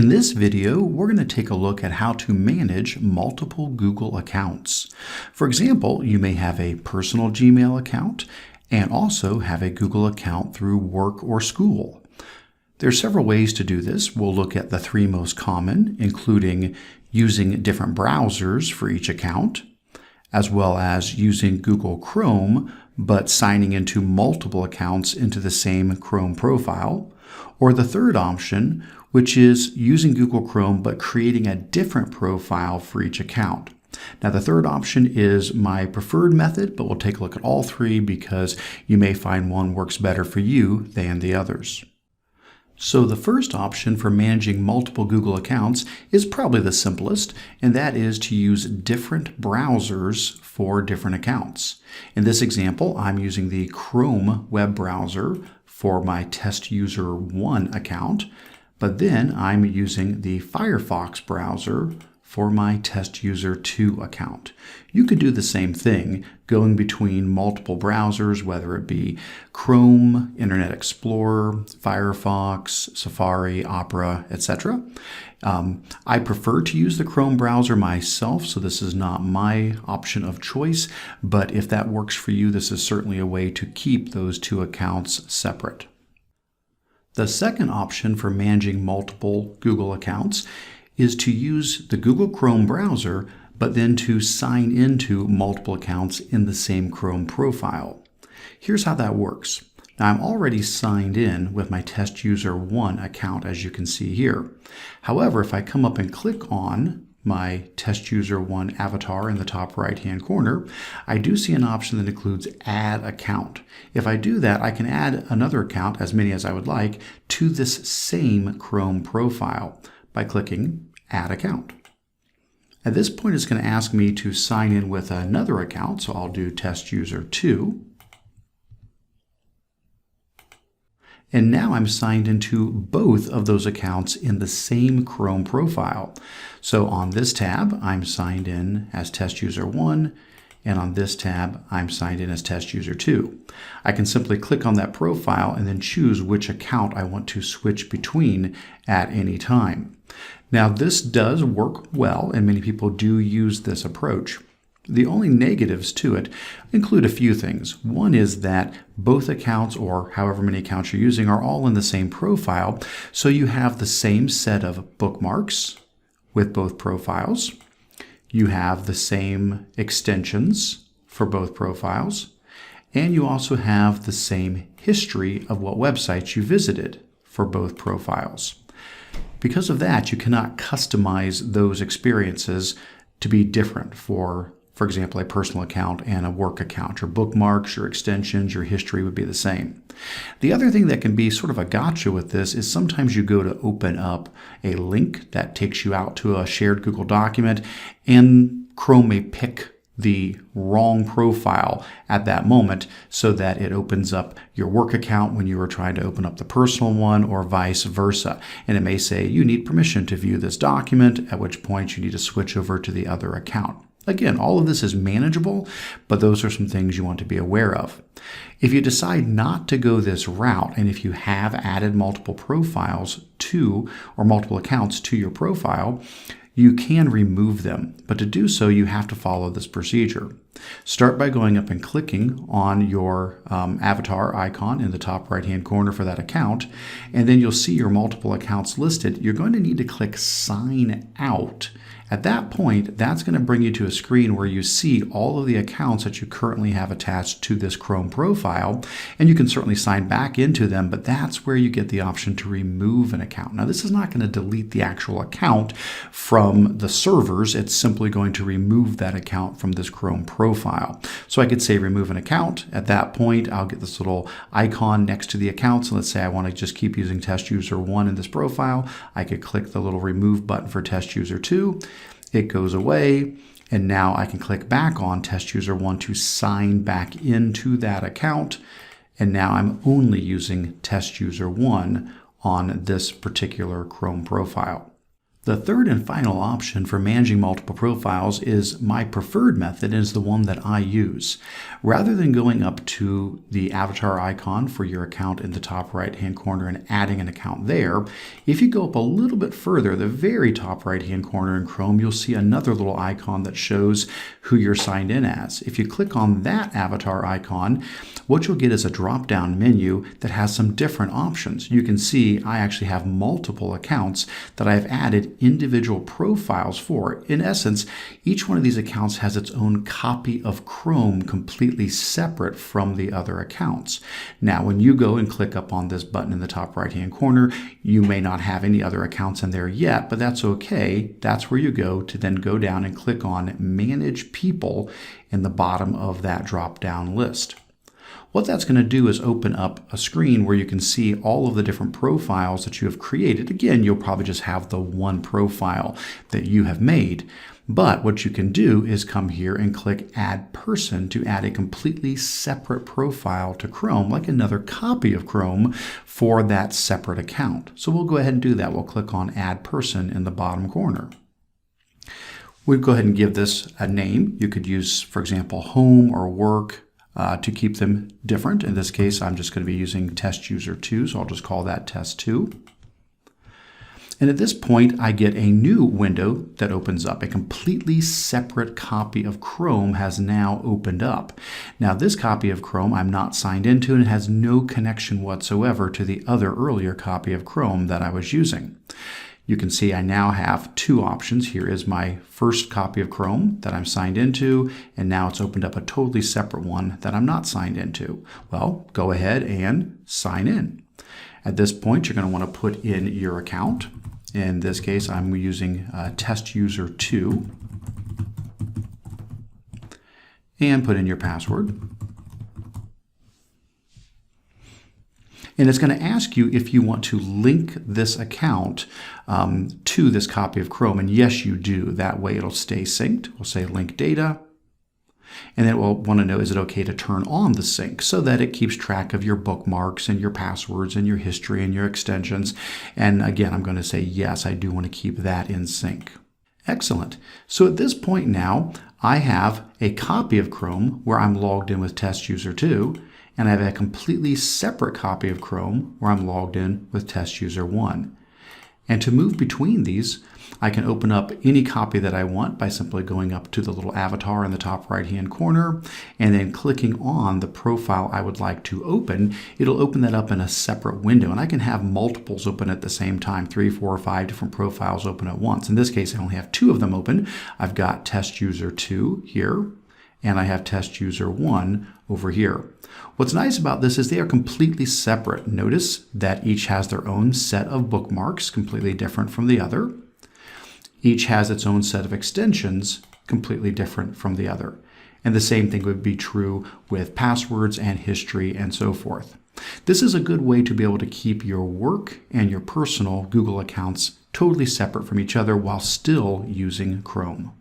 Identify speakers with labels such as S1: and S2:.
S1: In this video, we're going to take a look at how to manage multiple Google accounts. For example, you may have a personal Gmail account and also have a Google account through work or school. There are several ways to do this. We'll look at the three most common, including using different browsers for each account, as well as using Google Chrome, but signing into multiple accounts into the same Chrome profile, or the third option, which is using Google Chrome but creating a different profile for each account. Now, the third option is my preferred method, but we'll take a look at all three because you may find one works better for you than the others. So the first option for managing multiple Google accounts is probably the simplest, and that is to use different browsers for different accounts. In this example, I'm using the Chrome web browser for my TestUser1 account, but then I'm using the Firefox browser for my TestUser2 account. You could do the same thing, going between multiple browsers, whether it be Chrome, Internet Explorer, Firefox, Safari, Opera, etc. I prefer to use the Chrome browser myself, so this is not my option of choice, but if that works for you, this is certainly a way to keep those two accounts separate. The second option for managing multiple Google accounts is to use the Google Chrome browser, but then to sign into multiple accounts in the same Chrome profile. Here's how that works. Now, I'm already signed in with my TestUser1 account, as you can see here. However, if I come up and click on my TestUser1 avatar in the top right-hand corner, I do see an option that includes Add Account. If I do that, I can add another account, as many as I would like, to this same Chrome profile by clicking Add Account. At this point, it's going to ask me to sign in with another account, so I'll do TestUser2. And now I'm signed into both of those accounts in the same Chrome profile. So on this tab, I'm signed in as TestUser1, and on this tab, I'm signed in as TestUser2. I can simply click on that profile and then choose which account I want to switch between at any time. Now, this does work well, and many people do use this approach. The only negatives to it include a few things. One is that both accounts, or however many accounts you're using, are all in the same profile, so you have the same set of bookmarks with both profiles. You have the same extensions for both profiles, and you also have the same history of what websites you visited for both profiles. Because of that, you cannot customize those experiences to be different for example, a personal account and a work account. Your bookmarks, your extensions, your history would be the same. The other thing that can be sort of a gotcha with this is sometimes you go to open up a link that takes you out to a shared Google document, and Chrome may pick the wrong profile at that moment so that it opens up your work account when you are trying to open up the personal one, or vice versa. And it may say you need permission to view this document, at which point you need to switch over to the other account. Again, all of this is manageable, but those are some things you want to be aware of. If you decide not to go this route, and if you have added multiple profiles to, or multiple accounts to your profile, you can remove them, but to do so, you have to follow this procedure. Start by going up and clicking on your avatar icon in the top right-hand corner for that account, and then you'll see your multiple accounts listed. You're going to need to click Sign Out. At that point, that's going to bring you to a screen where you see all of the accounts that you currently have attached to this Chrome profile, and you can certainly sign back into them, but that's where you get the option to remove an account. Now, this is not going to delete the actual account from the servers. It's simply going to remove that account from this Chrome profile. So I could say remove an account. At that point, I'll get this little icon next to the account. So let's say I want to just keep using TestUser1 in this profile. I could click the little remove button for TestUser2. It goes away, and now I can click back on TestUser1 to sign back into that account, and now I'm only using TestUser1 on this particular Chrome profile. The third and final option for managing multiple profiles is my preferred method, and is the one that I use. Rather than going up to the avatar icon for your account in the top right hand corner and adding an account there, if you go up a little bit further, the very top right hand corner in Chrome, you'll see another little icon that shows who you're signed in as. If you click on that avatar icon, what you'll get is a drop-down menu that has some different options. You can see I actually have multiple accounts that I've added individual profiles for. In essence, each one of these accounts has its own copy of Chrome completely separate from the other accounts. Now, when you go and click up on this button in the top right-hand corner, you may not have any other accounts in there yet, but that's okay. That's where you go to then go down and click on Manage People in the bottom of that drop-down list. What that's going to do is open up a screen where you can see all of the different profiles that you have created. Again, you'll probably just have the one profile that you have made. But what you can do is come here and click Add Person to add a completely separate profile to Chrome, like another copy of Chrome for that separate account. So we'll go ahead and do that. We'll click on Add Person in the bottom corner. We'll go ahead and give this a name. You could use, for example, Home or Work, to keep them different. In this case, I'm just going to be using test user 2, so I'll just call that test 2. And at this point, I get a new window that opens up. A completely separate copy of Chrome has now opened up. Now, this copy of Chrome I'm not signed into, and it has no connection whatsoever to the other earlier copy of Chrome that I was using. You can see I now have two options. Here is my first copy of Chrome that I'm signed into, and now it's opened up a totally separate one that I'm not signed into. Well, go ahead and sign in. At this point, you're going to want to put in your account. In this case, I'm using test user 2, and put in your password. And it's going to ask you if you want to link this account to this copy of Chrome. And yes, you do. That way it'll stay synced. We'll say link data. And then we'll want to know, is it okay to turn on the sync so that it keeps track of your bookmarks and your passwords and your history and your extensions. And again, I'm going to say, yes, I do want to keep that in sync. Excellent. So at this point now, I have a copy of Chrome where I'm logged in with test user 2. And I have a completely separate copy of Chrome where I'm logged in with test user 1. And to move between these, I can open up any copy that I want by simply going up to the little avatar in the top right-hand corner and then clicking on the profile I would like to open. It'll open that up in a separate window, and I can have multiples open at the same time, 3, 4, or 5 different profiles open at once. In this case, I only have 2 of them open. I've got test user 2 here, and I have test user 1 over here. What's nice about this is they are completely separate. Notice that each has their own set of bookmarks, completely different from the other. Each has its own set of extensions, completely different from the other. And the same thing would be true with passwords and history and so forth. This is a good way to be able to keep your work and your personal Google accounts totally separate from each other while still using Chrome.